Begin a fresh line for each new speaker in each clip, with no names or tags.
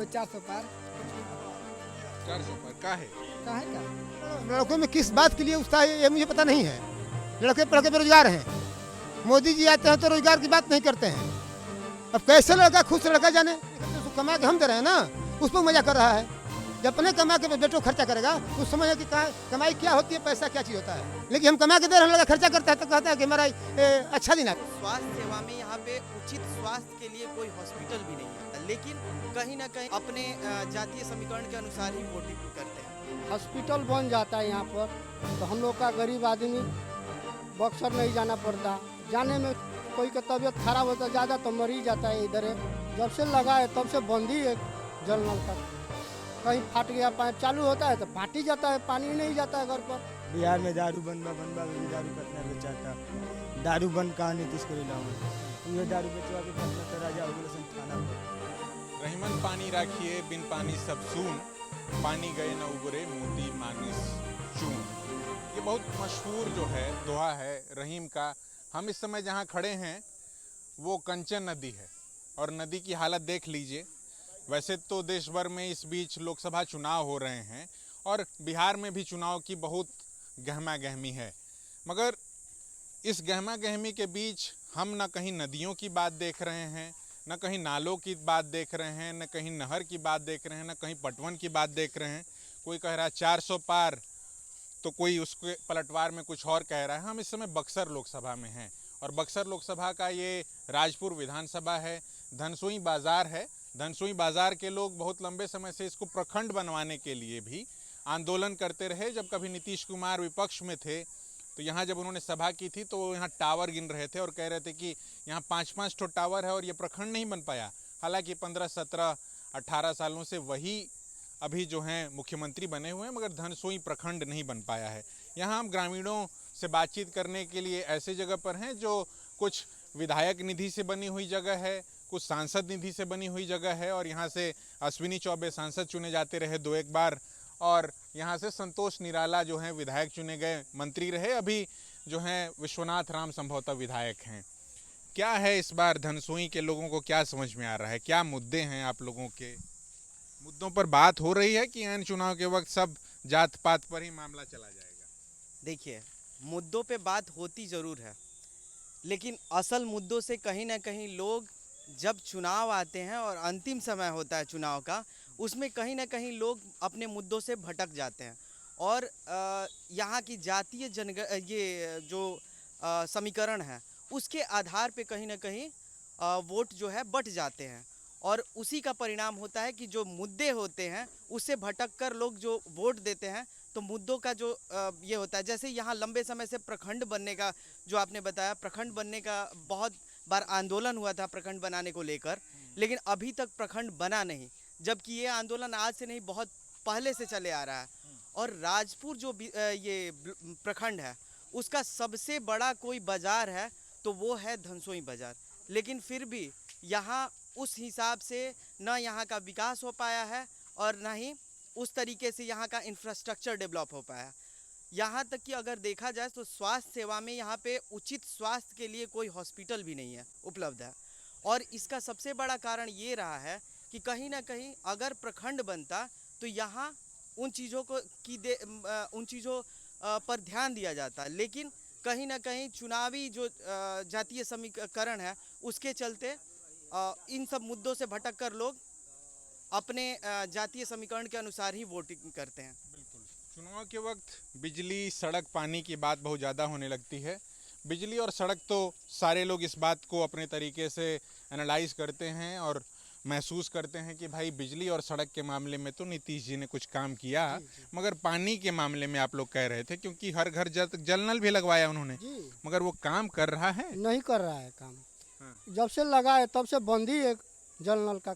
वो 400 पार
400 पर का है?
का है का।
लड़कों में किस बात के लिए उत्साह है ये मुझे पता नहीं है। लड़के पढ़ के बेरोजगार हैं। मोदी जी आते हैं तो रोजगार की बात नहीं करते हैं। अब कैसे लड़का खुश लड़का जाने, उसको कमा के हम दे रहे हैं ना, उस पर मजा कर रहा है। जब अपने कमा के बेटों खर्चा करेगा तो समझ कि कमाई क्या होती है, पैसा क्या चीज़ होता है। लेकिन हम कमा के दे रहे हैं, लड़का खर्चा करता है तो कहता है कि हमारा अच्छा दिन आता है।
स्वास्थ्य सेवा में यहाँ पे उचित स्वास्थ्य के लिए कोई हॉस्पिटल भी नहीं है, लेकिन कहीं ना कहीं अपने जातीय समीकरण के अनुसार ही वोटिंग करते हैं।
हॉस्पिटल बन जाता है यहाँ पर तो हम लोग का गरीब आदमी बक्सर नहीं जाना पड़ता। जाने में कोई का तबीयत खराब होता है ज़्यादा तो मर ही जाता है। इधर है जब से लगा है तब से बंद ही है जल नल का। कहीं फाट गया पाइप चालू होता है तो फाट ही जाता है, पानी नहीं जाता है घर पर।
बिहार में दारू बनबा में दारू कितना बेचाता, दारू बंद कहाँ नीतीश को लाऊं, ये दारू बेचवा के पटना तो राजा हो गए थाना पर।
रहीमन पानी राखिए बिन पानी सब सून, पानी गए न उबरे मोती मानिस चून। ये बहुत मशहूर जो है दोहा है रहीम का। हम इस समय जहाँ खड़े हैं वो कंचन नदी है और नदी की हालत देख लीजिए। वैसे तो देश भर में इस बीच लोकसभा चुनाव हो रहे हैं और बिहार में भी चुनाव की बहुत गहमा गहमी है, मगर इस गहमा गहमी के बीच हम न कहीं नदियों की बात देख रहे हैं, न कहीं नालों की बात देख रहे हैं, न कहीं नहर की बात देख रहे हैं, न कहीं पटवन की बात देख रहे हैं। कोई कह रहा है 400 पार तो कोई उसके पलटवार में कुछ और कह रहा है। हम इस समय बक्सर लोकसभा में हैं और बक्सर लोकसभा का ये राजपुर विधानसभा है। धनसोई बाज़ार है। धनसोई बाज़ार के लोग बहुत लंबे समय से इसको प्रखंड बनवाने के लिए भी आंदोलन करते रहे। जब कभी नीतीश कुमार विपक्ष में थे तो यहाँ जब उन्होंने सभा की थी तो वो यहाँ टावर गिन रहे थे और कह रहे थे कि यहाँ 5-5 ठो टावर है और ये प्रखंड नहीं बन पाया। हालांकि 15, 17, 18 सालों से वही अभी जो हैं मुख्यमंत्री बने हुए हैं, मगर धनसोई प्रखंड नहीं बन पाया है। यहाँ हम ग्रामीणों से बातचीत करने के लिए ऐसे जगह पर हैं जो कुछ विधायक निधि से बनी हुई जगह है, कुछ सांसद निधि से बनी हुई जगह है और यहाँ से अश्विनी चौबे सांसद चुने जाते रहे 2-1 बार और यहाँ से संतोष निराला जो हैं विधायक चुने गए, मंत्री रहे, अभी जो हैं विश्वनाथ राम संभवतः विधायक हैं। क्या है इस बार धनसोई के लोगों को क्या समझ में आ रहा है? क्या मुद्दे हैं आप लोगों के? मुद्दों पर बात हो रही है कि ऐन चुनाव के वक्त सब जात पात पर ही मामला चला जाएगा?
देखिए, मुद्दों पे बात होती ज़रूर है, लेकिन असल मुद्दों से कहीं ना कहीं लोग जब चुनाव आते हैं और अंतिम समय होता है चुनाव का, उसमें कहीं ना कहीं लोग अपने मुद्दों से भटक जाते हैं और यहाँ की जातीय ये जो समीकरण है उसके आधार पे कहीं ना कहीं वोट जो है बट जाते हैं और उसी का परिणाम होता है कि जो मुद्दे होते हैं उससे भटक कर लोग जो वोट देते हैं तो मुद्दों का जो ये होता है। जैसे यहाँ लंबे समय से प्रखंड बनने का जो आपने बताया, प्रखंड बनने का बहुत बार आंदोलन हुआ था प्रखंड बनाने को लेकर, लेकिन अभी तक प्रखंड बना नहीं, जबकि ये आंदोलन आज से नहीं बहुत पहले से चले आ रहा है। और राजपुर जो ये प्रखंड है उसका सबसे बड़ा कोई बाज़ार है तो वो है धनसोई बाज़ार, लेकिन फिर भी यहाँ उस हिसाब से न यहाँ का विकास हो पाया है और न ही उस तरीके से यहाँ का इंफ्रास्ट्रक्चर डेवलप हो पाया। यहाँ तक कि अगर देखा जाए तो स्वास्थ्य सेवा में यहाँ पे उचित स्वास्थ्य के लिए कोई हॉस्पिटल भी नहीं है उपलब्ध है और इसका सबसे बड़ा कारण ये रहा है कि कहीं ना कहीं अगर प्रखंड बनता तो यहाँ उन चीज़ों पर ध्यान दिया जाता, लेकिन कहीं ना कहीं चुनावी जो जातीय समीकरण है उसके चलते इन सब मुद्दों से भटक कर लोग अपने जातीय समीकरण के अनुसार ही वोटिंग करते हैं।
बिल्कुल, चुनाव के वक्त बिजली, सड़क, पानी की बात बहुत ज़्यादा होने लगती है। बिजली और सड़क तो सारे लोग इस बात को अपने तरीके से एनालाइज करते हैं और महसूस करते हैं कि भाई बिजली और सड़क के मामले में तो नीतीश जी ने कुछ काम किया, मगर पानी के मामले में आप लोग कह रहे थे क्योंकि हर घर जल नल भी लगवाया उन्होंने, मगर वो काम कर रहा है?
नहीं कर रहा है काम।
हाँ।
जब से लगा है तब से बंद ही है जल नल का।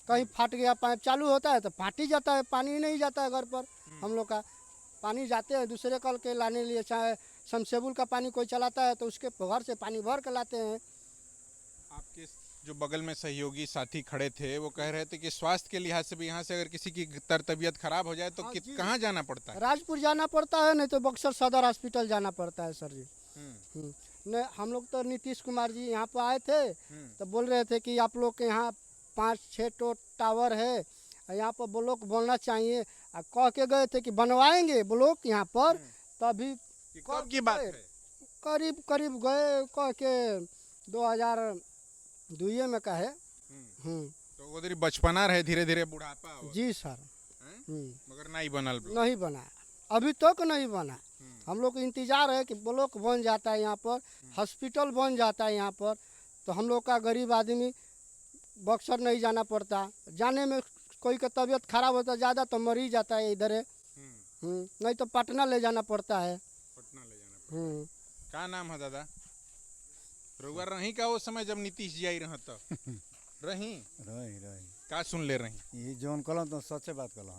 कहीं फाट गया पाइप चालू होता है तो फाट ही जाता है, पानी नहीं जाता है घर पर। हम लोग का पानी जाते हैं दूसरे कल के लाने लिए, चाहे समसेबुल का पानी कोई चलाता है तो उसके घर से पानी भर के लाते हैं।
आपके जो बगल में सहयोगी साथी खड़े थे वो कह रहे थे कि स्वास्थ्य के लिहाज से भी यहाँ से अगर किसी की तबीयत खराब हो जाए तो कहाँ जाना पड़ता है?
राजपुर जाना पड़ता है, नहीं तो बक्सर सदर हॉस्पिटल जाना पड़ता है सर जी। नहीं, हम लोग तो नीतीश कुमार जी यहाँ पर आए थे तो बोल रहे थे कि आप लोग के यहाँ 5-6 तो टावर है। यहाँ पर ब्लॉक बनना चाहिए। कह के गए थे कि बनवाएंगे ब्लॉक यहाँ पर, तभी
कि कब की बात है?
करीब करीब गए कह के 2002 में कहे।
तो उधर बचपना रहे, धीरे धीरे बुढ़ापा हो
जी सर।
मगर नहीं बनल ब्लॉक।
नहीं बना, अभी तक नहीं बना। हम लोग को इंतजार है कि ब्लॉक बन जाता है यहाँ पर, हॉस्पिटल बन जाता है यहाँ पर, तो हम लोग का गरीब आदमी बक्सर नहीं जाना पड़ता। जाने में कोई का तबीयत खराब होता है ज़्यादा तो मर ही जाता है इधर है। नहीं तो पटना ले जाना पड़ता है।
पटना ले जाना पड़ता। क्या नाम है दादा? रुआ रही का वो समय जब नीतीश जी आई रहा था? रही का सुन ले रही
ये जोन कहल तो सच्चे बात कहल।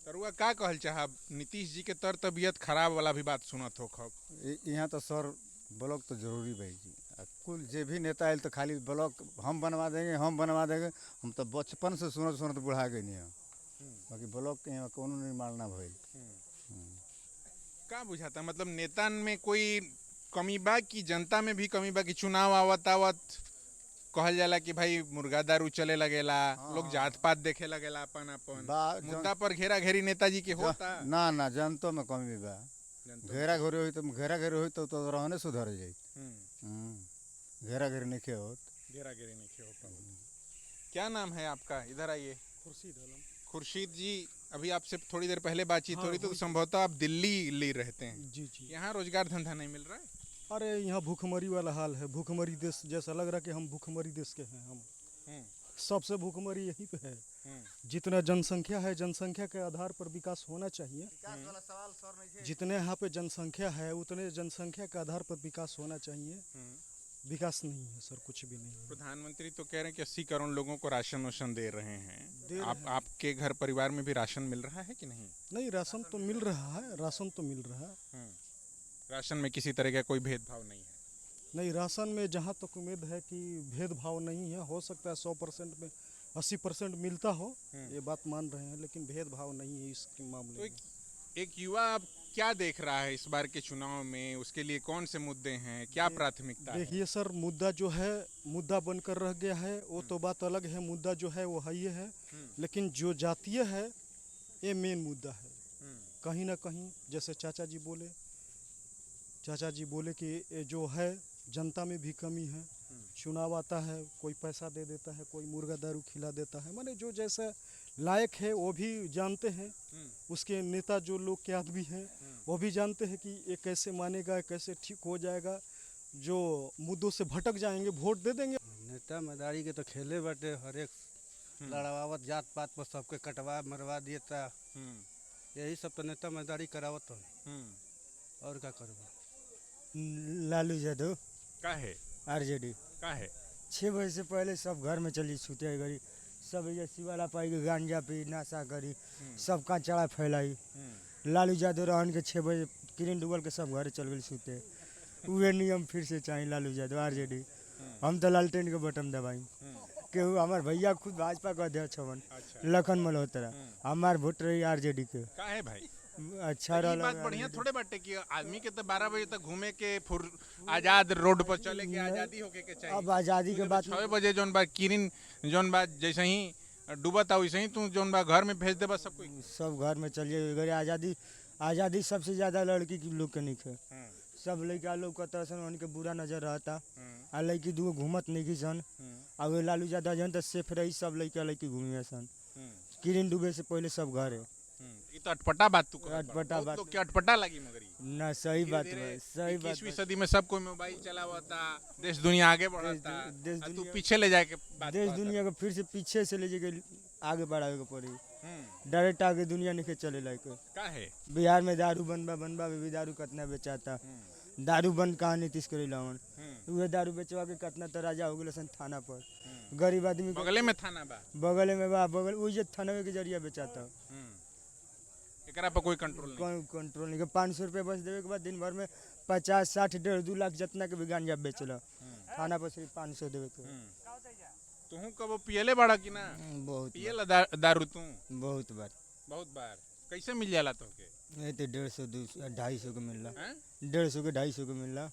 तरुआ का कहल चाह नीतीश जी के तर तबीयत खराब वाला भी बात सुनत हो खब?
यहाँ तो सर ब्लॉक तो जरूरी भाई जी। कुल जे भी नेता आयल तो खाली ब्लॉक हम बनवा देंगे, हम बनवा देंगे। हम तो बचपन से सुनत सुनत बुढ़ा गए नहीं। बाकी ब्लॉक के यहाँ कोनो निर्माण ना भइल।
का बुझाता मतलब नेता में कोई कमी बा कि जनता में भी कमी बा कि चुनाव आवत आवत कहल जाला कि भाई मुर्गा दारू चले लगेला, लोग जात पात देखे लगेला अपन अपन मुद्दा पर घेरा घेरी नेताजी के होता
ना जनता में कमी बा। घेरा घेरी हुई तो रहने सुधर जाई। घेरा घेरी नहीं होत।
घेरा घेरी नहीं हो पाओ। क्या नाम है आपका? इधर आइए। खुर्शीद जी, अभी आपसे थोड़ी देर पहले बातचीत हो रही तो संभवतः आप दिल्ली रहते हैं।
जी जी।
यहाँ रोजगार धंधा नहीं मिल रहा है?
अरे यहाँ भूखमरी वाला हाल है। भूखमरी देश जैसा लग रहा है कि हम भूखमरी देश के हैं। हम सबसे भूखमरी यहीं पे है। जितना जनसंख्या है, जनसंख्या के आधार पर विकास होना चाहिए। जितने यहाँ पे जनसंख्या है उतने जनसंख्या के आधार पर विकास होना चाहिए। विकास नहीं है सर, कुछ भी नहीं है।
प्रधानमंत्री तो कह रहे हैं कि 80 करोड़ लोगों को राशन वाशन दे रहे हैं। आपके घर परिवार में भी राशन मिल रहा है कि नहीं?
नहीं, राशन तो मिल रहा है, राशन तो मिल रहा है।
राशन में किसी तरह का कोई भेदभाव नहीं है?
नहीं, राशन में जहाँ तक उम्मीद है कि भेदभाव नहीं है। हो सकता है 100% में 80% मिलता हो, ये बात मान रहे हैं, लेकिन भेदभाव नहीं है इसके मामले में।
एक युवा अब क्या देख रहा है इस बार के चुनाव में? उसके लिए कौन से मुद्दे हैं, क्या प्राथमिकता है?
देखिए सर, मुद्दा जो है मुद्दा बनकर रह गया है, वो तो बात अलग है। मुद्दा जो है वो है ये है, लेकिन जो जातीय है ये मेन मुद्दा है। कहीं ना कहीं जैसे चाचा जी बोले कि ये जो है जनता में भी कमी है। चुनाव आता है, कोई पैसा दे देता है, कोई मुर्गा दारू खिला देता है। माने जो जैसा लायक है वो भी जानते हैं, उसके नेता जो लोग के आदमी हैं वो भी जानते हैं कि ये कैसे मानेगा, कैसे ठीक हो जाएगा। जो मुद्दों से भटक जाएंगे वोट दे देंगे।
नेता मदारी के तो खेले बाटे, हर एक लड़ावत जात पात पर सबके कटवा मरवा देता। यही सब तो नेता मदारी करावत हो। और क्या करबा?
लालू यादव
का है?
आरजेडी
का है?
6 बजे से पहले सब घर में चली छूटे गरी। सब ये शिवाला पाई के गांजा पी नशा करी, सब का चढ़ा फैलाई। लालू यादव रहन के 6 बजे किरण डूबल के सब घर चल गए छूटे। उहे नियम फिर से चाहिए लालू यादव आरजेडी। हम तो लालटेन के बटन दबाई। केहू हमार भैया खुद भाजपा का अध्यक्ष हवन, लखन मल्होत्रा। हमार वोट रही आरजेडी के।
का है भाई?
अच्छा
ये बात बढ़िया थोड़े बाटे कि आदमी के तो 12 बजे तक घूमे के आजाद रोड पर चले के आजादी होके के चाहिए।
अब आजादी के बाद
6 बजे जोन बा किरण जोन बा जैसे ही डूबता वैसे ही तू जोन बा घर में भेज देबा सब कोई।
सब घर में चलिए गए। आज़ादी सबसे ज़्यादा लड़की की लोग के नहीं है। सब लड़का लोग का तरह से उनके बुरा नजर रहता। आ लड़की दूगो घूमत नहीं की सन। अब लालू यादव जन तो सेफ रही, सब लड़का लड़की घूमे सन। किरण डूबे से पहले सब घर है।
ये तो अटपटा बात तू
अटपटा बात
तो क्या अटपटा लगी मगर
ना सही बात है, सही बात।
21वीं सदी में सब कोई मोबाइल चलावता, देश दुनिया आगे बढ़ता, तू पीछे ले जाए के बात
देश दुनिया को फिर से पीछे से ले जाके आगे बढ़ावे के पड़ी। डायरेक्ट आगे दुनिया नहीं चले लायक।
का है?
बिहार में दारू बनबा भी दारू कितना बेचाता। दारू बंद कहाँ नीतीश करेलावन। उहे दारू बेचवा के कितना तो राजा हो गए सन थाना पर। गरीब आदमी
बगले में थाना बा,
बगल में बा, बगल उहे थाना के जरिया बेचाता।
एकरा पर कोई कंट्रोल नहीं।
कोई कंट्रोल नहीं। 500 रुपये बस देवे के बाद दिन भर में 50, 60, 1.5, 2 लाख जितना के भी गांजा बेचला। थाना पर सिर्फ 500 देवे के।
तू कब पियले बड़ा कि ना?
बहुत
पियला दारू तू?
बहुत बार।
बहुत बार। कैसे मिल जाला तोके?
ये तो 150, 200, 250 के मिल रहा। 150 के 250 के मिल रहा।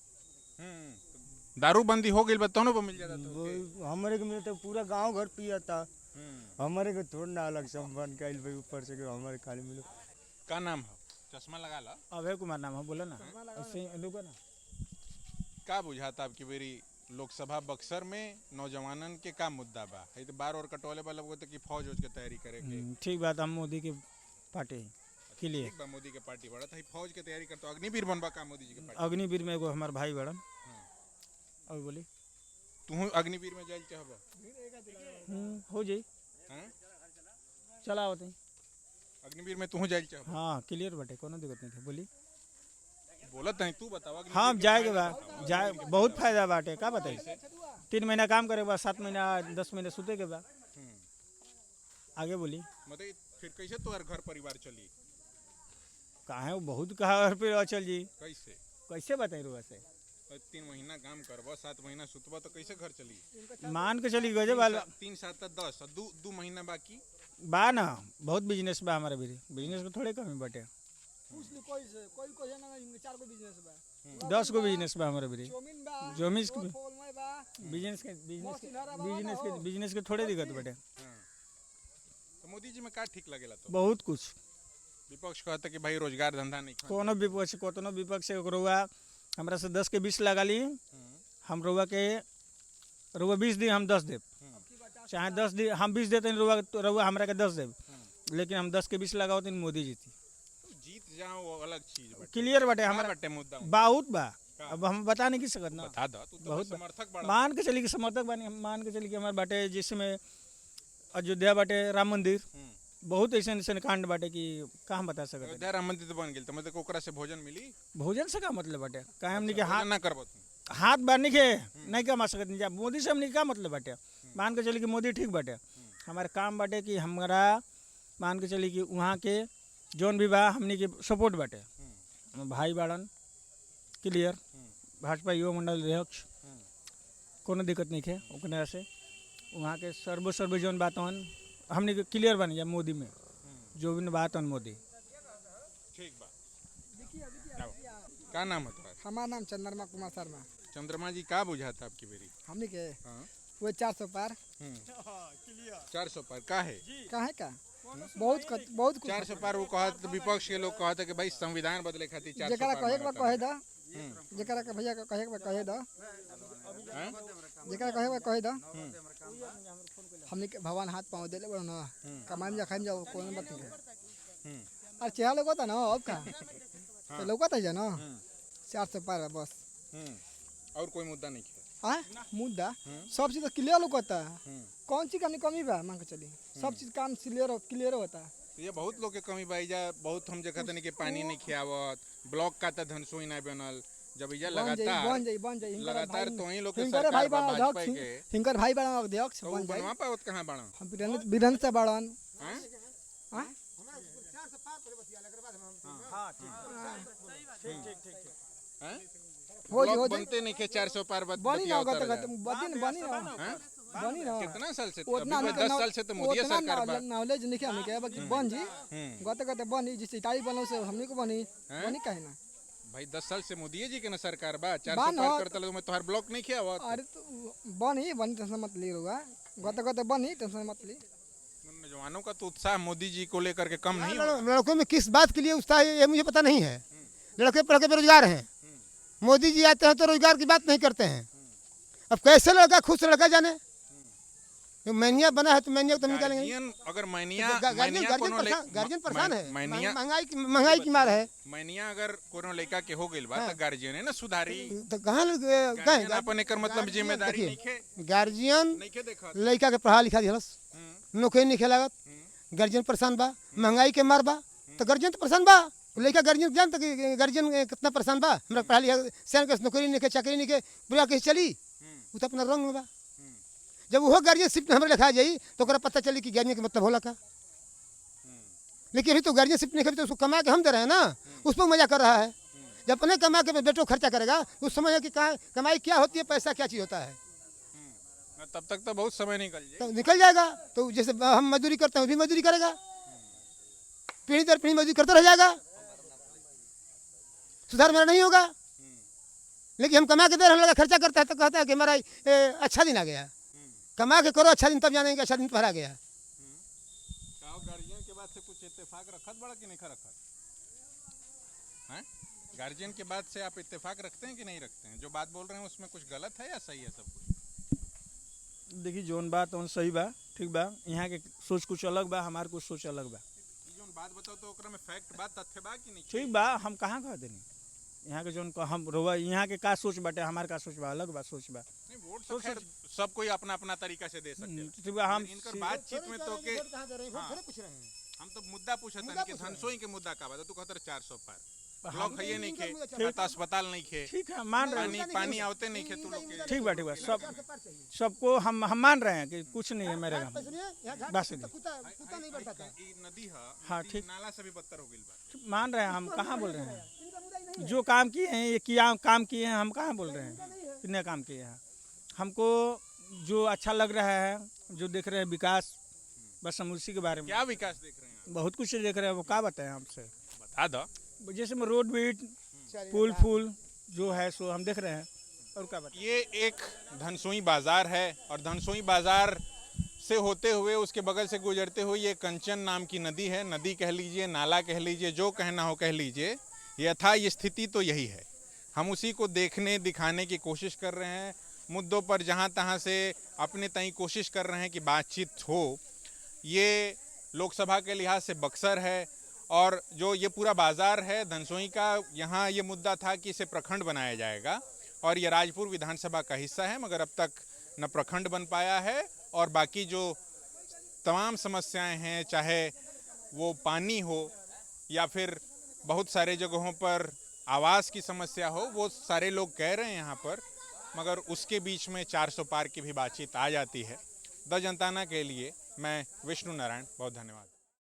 दारूबंदी हो गई बतौनो पर मिल जाता तो
हमारे के मिलते पूरा गांव घर पिया था। हमारे को थोड़ा ना अलग संबंध का भाई ऊपर से हमारे खाली मिलो।
का नाम है? चश्मा लगा ला।
अभय कुमार नाम है, बोला ना लोग ना।
का बुझाता आपकी बेरी लोकसभा बक्सर में नौजवानन के का मुद्दा बा? है तो बार और कटोले वाला को तो कि फौज की तैयारी करेंगे।
ठीक बात, हम मोदी के पार्टी के लिए
ठीक बा, मोदी के पार्टी बढ़त है, फौज के तैयारी करता अग्निवीर बनबा का मोदी जी के पार्टी?
अग्निवीर में एगो हमार भाई बड़न। और बोली
तू अग्निवीर में जाइल चाहबा?
हो जाई,
हैं?
चला होते
अग्निवीर में तू जाइल चाहबा?
हाँ क्लियर बटे, कोनो दिक्कत नहीं है। बोली
बोलत नहीं, तू बतावा।
हाँ जाएगा बा, जाए बहुत फायदा बाटे। का बताई, 3 महीना काम करे बा, 7 महीना 10 महीने सुते के बा। आगे बोली
मतलब फिर कैसे तोहर घर परिवार चली?
कहाँ है वो, बहुत कहा घर पे चल जी।
कैसे
कैसे बताई रुआ से?
3 महीना काम करबा, 7 महीना सुतबा तो कैसे घर चली?
मान के चली गजे वाला
3 7 10 दो महीना बाकी
बा ना। बहुत बिजनेस बा हमारे भी, बिजनेस में थोड़े कमी बटे। 10 गो बिजनेस बा हमारे भी। जमीन के बिजनेस के थोड़े दिक्कत बटे।
तो मोदी जी में का ठीक लगेला? तो
बहुत कुछ।
विपक्ष कहता कि भाई रोजगार धंधा नहीं।
कोनो विपक्ष कोनो विपक्ष से रुआ हमरा से 10 के 20 लगा ली, हम रुआ के रुआ 20 दी, हम 10 देव। चाहे 10 दी हम 20 देते रुआ हमरा के 10 देव, लेकिन हम 10 के 20 लगाओ तो मोदी जीती।
जीत जाओ वो अलग चीज बटे।
क्लियर बटे हमारा
बटे मुद्दा
बहुत बा। अब हम बता नहीं की सकत ना,
बता दो। तू तो
बहुत
समर्थक बड़ा।
मान के चली कि समर्थक बानी, मान के चली कि हमारे बाटे जिसमें अयोध्या बाटे, राम मंदिर, बहुत ऐसे ऐसे कांड बाटे कि का हम बता सकते।
अयोध्या राम मंदिर तो बन गेल, तो मतलब ओकरा से भोजन मिली?
भोजन से का मतलब बाटे? काहे हमनी के
हाथ ना करबो तू,
हाथ बांधने के नहीं कमा सकत नहीं। मोदी से हमनी का मतलब बाटे? मान के चली कि मोदी ठीक बाटे, हमारे काम बाटे कि हमारा मान के चली कि वहाँ के जौन भी बा हमनी के सपोर्ट बाटे। हम भाई बाड़न क्लियर, भाजपा युवा मंडल अध्यक्ष, कोनो दिक्कत नहीं है ओकरा से। वहाँ के सर्व जौन बात हमने क्लियर बन गया मोदी में, जो भी बात मोदी।
ठीक बा। का नाम है तुम्हारा?
हमारा नाम चंद्रमा कुमार शर्मा।
चंद्रमा जी का बुझाता आपकी बेरी?
हमने के
हाँ?
वो 400 पार
400 पार का है?
काहे का बहुत कुछ
400 पार वो कहत, विपक्ष के लोग कहते कि भाई संविधान बदले खातिर 400
जेकरा
पार
कहे के बा
मांगता है।
कहे दा, जेकरा के भैया के कहे के बा कहे दा,
हैं?
जेकरा कहे के बा कहे दा। हमने के भगवान हाथ पाँव देले बड़ो ना, कमान जा खाइन जाओ कोई बात नहीं। और चेहरा लोगोता ना अब का तो लोगोता है ना। 400 पार है बस।
और कोई मुद्दा नहीं है?
मुद्दा सब चीज तो क्लियर लोगोता है। कौन चीज की कमी बा मान के चली, सब चीज काम क्लियर होता है।
तो ये बहुत लोग के कमी बा। जा बहुत हम देखते नहीं कि पानी नहीं खियावत, ब्लॉक का तो धनसोई नहीं बनल। जब इजा लगातार तो ही लोग के सरकार बा भाजपा के,
हिंकर भाई बड़ा अध्यक्ष
तो
बन जाई।
बनवा पावत कहां बाड़ा?
हम वीरेंद्र से बड़न।
हैं? हैं?
हो
ब्लॉक
जी
बनते नहीं के 400 पार
बनी ना
बतिया
गत
उतर
बनी ना
हैं?
बनी ना।
कितना साल से?
उतना
अभी 10 साल से तो मोदी सरकार बा।
नॉलेज नहीं हमें के बाकी बन जी गत बनी जिस इटाली बनलो से हमनी को बनी बनी काहे ना
भाई 10 साल से मोदी जी के ना सरकार बा। 400 पार करता लोग में तोहर ब्लॉक नहीं खियावत।
अरे तो बनी टेंशन मत ली रुआ गत बनी टेंशन मत ली।
नौजवानों का तो उत्साह मोदी जी को लेकर के कम नहीं।
लड़कों में किस बात के लिए उत्साह है ये मुझे पता नहीं है। लड़के पढ़ के बेरोजगार हैं, मोदी जी आते हैं तो रोजगार की बात नहीं करते हैं। अब कैसे लड़का खुश लड़का जाने, मैनिया बना है तो मैनिया तो निकालेंगे।
अगर मैनिया
गार्जियन परेशान है,
मैनिया
महंगाई की मार है।
मैनिया अगर कोनो लड़का के हो गइल बा तो गार्जियन है ना सुधारी।
तो कहाँ
गार्जियन अपन एकर मतलब जिम्मेदारी नहीं है।
गार्जियन
नहीं के देखा
लड़का के पढ़ा लिखा दिहलस, नौकरी नहीं खेलागत, गार्जियन परेशान बा, महंगाई के मार बा, तो गार्जियन तो परेशान बा। लड़का गार्जियन जानता कि गार्जियन कितना परेशान बा। हमरा पढ़ा लिखा सैन के नौकरी नहीं के चाकरी नहीं के बुरा कहीं चली, वो तो अपना रंग में बा। जब वो गार्जियनशिप में हमें लिखा जाई तो ओकरा पता चली कि गार्जियन के मतलब होला का। लेकिन अभी तो गार्जियनशिप नहीं, तो उसको कमा के हम दे रहे हैं ना, उस पर मजा कर रहा है। जब अपने कमा के बेटों खर्चा करेगा तो उस समय कि कमाई क्या होती है, पैसा क्या चीज़ होता है,
तब तक तो बहुत समय निकल जाए।
तो निकल जाएगा। तो जैसे हम मजदूरी करते हैं वो भी मजदूरी करेगा, पीढ़ी दर पीढ़ी मजदूरी करता रह जाएगा, सुधार मेरा नहीं होगा। लेकिन हम कमा के दे रहे हैं, हम लगा खर्चा करता है तो कहता है कि हमारा अच्छा दिन आ गया। कमा के करो अच्छा दिन, तब जानेंगे अच्छा दिन तुम्हारा गया।
गार्जियन के बाद से कुछ इत्तेफाक रखत बड़ा कि नहीं रखत हैं? गार्जियन के बाद से आप इत्तेफाक रखते हैं कि नहीं रखते हैं? जो बात बोल रहे हैं उसमें कुछ गलत है या सही है सब कुछ?
देखिए जोन बात उन सही बा, ठीक बा। यहाँ के सोच कुछ अलग बा, हमार कुछ सोच अलग बा।
जोन बात बताओ तो ओकरा में फैक्ट बा, तथ्य बा कि नहीं?
ठीक बा, हम कहाँ कह देनी यहाँ के जोन हम रोवा, यहाँ के का सोच बाटे, हमार का सोच बा, अलग बा सोच बा।
नहीं, वोट तो खैर सब कोई अपना अपना तरीका से दे सकते हैं।
ठीक बा, हम
इनकर बातचीत में तो के हम तो मुद्दा पूछत हन कि धनसोई के मुद्दा का बता, तू कहतर 400 पार ब्लॉक है ये नहीं खे, अस्पताल नहीं खे,
ठीक है मान रहे हैं,
पानी आवते नहीं खे तू लोग के।
ठीक बा, सबको हम मान रहे हैं कि कुछ नहीं है मेरे गाँव में, बस
ई नदी है,
हाँ,
नदी
ठीक।
नाला से भी बदतर हो गई बा।
मान रहे हैं, हम कहाँ बोल रहे हैं। जो काम किए हैं ये किया काम किए हैं, हम कहाँ बोल रहे हैं कितने काम किए हैं। हमको जो अच्छा लग रहा है, जो देख रहे हैं विकास, बस हम उसी के बारे में।
क्या विकास देख रहे हैं?
बहुत कुछ देख रहे हैं, वो क्या बताएं हमसे।
बता दो।
जैसे में रोड बीट, पुल फूल जो है सो हम देख रहे हैं, और क्या बताएं।
ये एक धनसोई बाजार है और धनसोई बाजार से होते हुए उसके बगल से गुजरते हुए ये कंचन नाम की नदी है। नदी कह लीजिए, नाला कह लीजिए, जो कहना हो कह लीजिए, यथा स्थिति तो यही है। हम उसी को देखने दिखाने की कोशिश कर रहे हैं, मुद्दों पर जहाँ तहाँ से अपने तई कोशिश कर रहे हैं कि बातचीत हो। ये लोकसभा के लिहाज से बक्सर है और जो ये पूरा बाज़ार है धनसोई का, यहाँ ये मुद्दा था कि इसे प्रखंड बनाया जाएगा और ये राजपुर विधानसभा का हिस्सा है, मगर अब तक न प्रखंड बन पाया है और बाकी जो तमाम समस्याएं हैं, चाहे वो पानी हो या फिर बहुत सारे जगहों पर आवास की समस्या हो, वो सारे लोग कह रहे हैं यहाँ पर, मगर उसके बीच में 400 पार की भी बातचीत आ जाती है। द जनताना के लिए मैं विष्णु नारायण, बहुत धन्यवाद।